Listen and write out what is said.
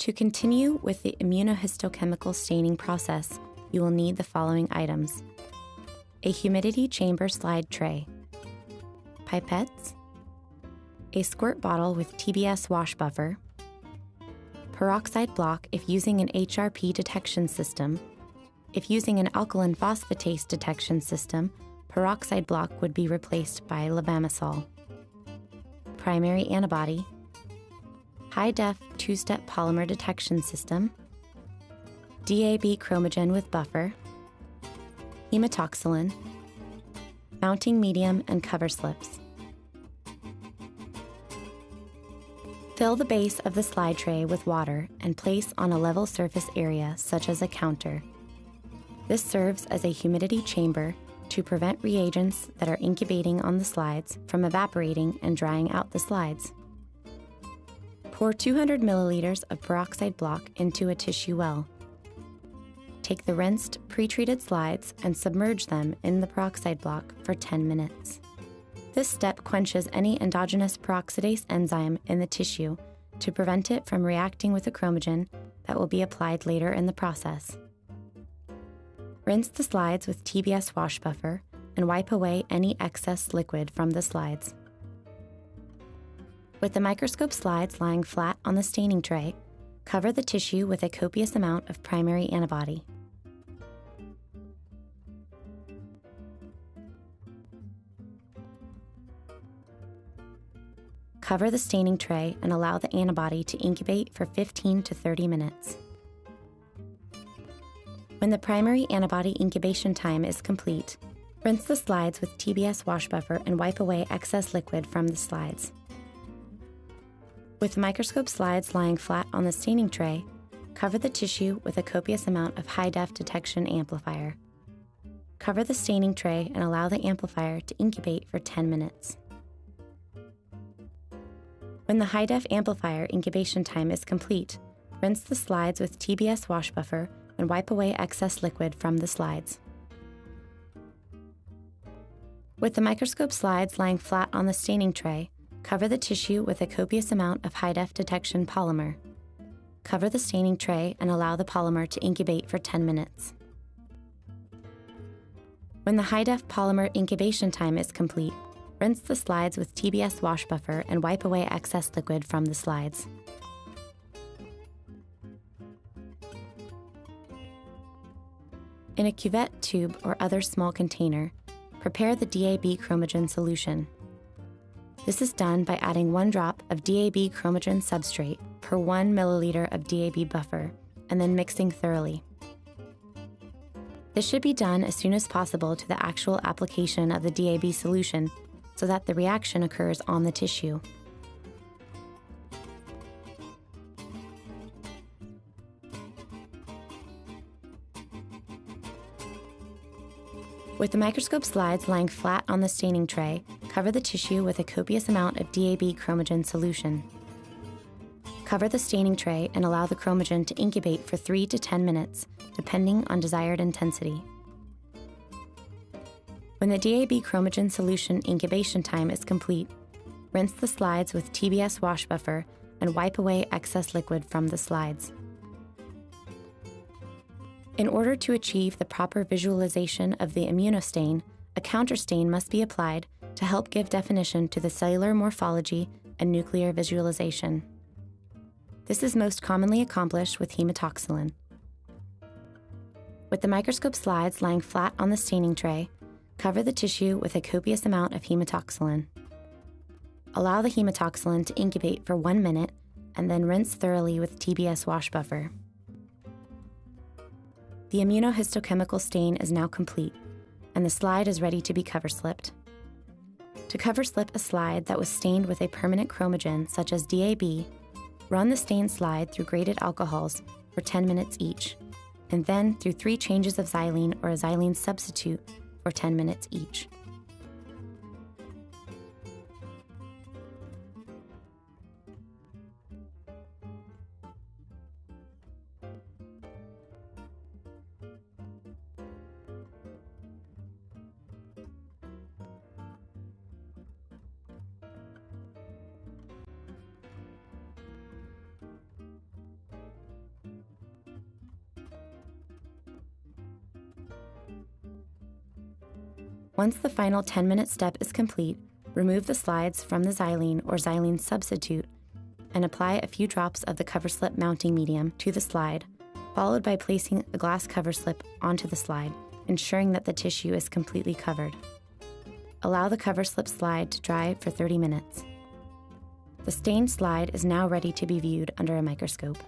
To continue with the immunohistochemical staining process, you will need the following items: a humidity chamber slide tray, pipettes, a squirt bottle with TBS wash buffer, peroxide block if using an HRP detection system. If using an alkaline phosphatase detection system, peroxide block would be replaced by levamisole. Primary antibody, high-def two-step polymer detection system, DAB chromogen with buffer, hematoxylin, mounting medium and cover slips. Fill the base of the slide tray with water and place on a level surface area such as a counter. This serves as a humidity chamber to prevent reagents that are incubating on the slides from evaporating and drying out the slides. Pour 200 milliliters of peroxide block into a tissue well. Take the rinsed, pre-treated slides and submerge them in the peroxide block for 10 minutes. This step quenches any endogenous peroxidase enzyme in the tissue to prevent it from reacting with the chromogen that will be applied later in the process. Rinse the slides with TBS wash buffer and wipe away any excess liquid from the slides. With the microscope slides lying flat on the staining tray, cover the tissue with a copious amount of primary antibody. Cover the staining tray and allow the antibody to incubate for 15 to 30 minutes. When the primary antibody incubation time is complete, rinse the slides with TBS wash buffer and wipe away excess liquid from the slides. With the microscope slides lying flat on the staining tray, cover the tissue with a copious amount of high-def detection amplifier. Cover the staining tray and allow the amplifier to incubate for 10 minutes. When the high-def amplifier incubation time is complete, rinse the slides with TBS wash buffer and wipe away excess liquid from the slides. With the microscope slides lying flat on the staining tray, cover the tissue with a copious amount of high-def detection polymer. Cover the staining tray and allow the polymer to incubate for 10 minutes. When the high-def polymer incubation time is complete, rinse the slides with TBS wash buffer and wipe away excess liquid from the slides. In a cuvette tube or other small container, prepare the DAB chromogen solution. This is done by adding 1 drop of DAB chromogen substrate per 1 milliliter of DAB buffer and then mixing thoroughly. This should be done as soon as possible to the actual application of the DAB solution so that the reaction occurs on the tissue. With the microscope slides lying flat on the staining tray, cover the tissue with a copious amount of DAB chromogen solution. Cover the staining tray and allow the chromogen to incubate for 3 to 10 minutes, depending on desired intensity. When the DAB chromogen solution incubation time is complete, rinse the slides with TBS wash buffer and wipe away excess liquid from the slides. In order to achieve the proper visualization of the immunostain, a counterstain must be applied to help give definition to the cellular morphology and nuclear visualization. This is most commonly accomplished with hematoxylin. With the microscope slides lying flat on the staining tray, cover the tissue with a copious amount of hematoxylin. Allow the hematoxylin to incubate for 1 minute and then rinse thoroughly with TBS wash buffer. The immunohistochemical stain is now complete, and the slide is ready to be cover slipped. To cover slip a slide that was stained with a permanent chromogen such as DAB, run the stained slide through grated alcohols for 10 minutes each, and then through 3 changes of xylene or a xylene substitute for 10 minutes each. Once the final 10-minute step is complete, remove the slides from the xylene or xylene substitute and apply a few drops of the cover slip mounting medium to the slide, followed by placing a glass cover slip onto the slide, ensuring that the tissue is completely covered. Allow the cover slip slide to dry for 30 minutes. The stained slide is now ready to be viewed under a microscope.